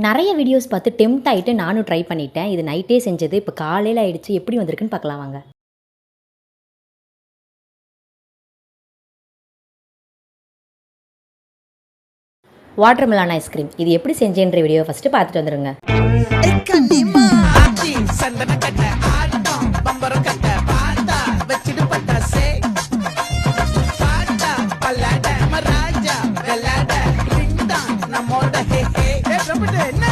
நிறைய வீடியோஸ் பார்த்து டெம்ப்ட் ஆகிட்டு நானும் ட்ரை பண்ணிட்டேன். இது நைட்டே செஞ்சது. இப்போ காலையில் ஆயிடுச்சு. எப்படி வந்திருக்குன்னு பார்க்கலாம் வாங்க. வாட்டர்மெலான் ஐஸ்கிரீம் இது எப்படி செஞ்சேன்ற வீடியோ ஃபஸ்ட்டு பார்த்துட்டு வந்துடுங்க. என்ன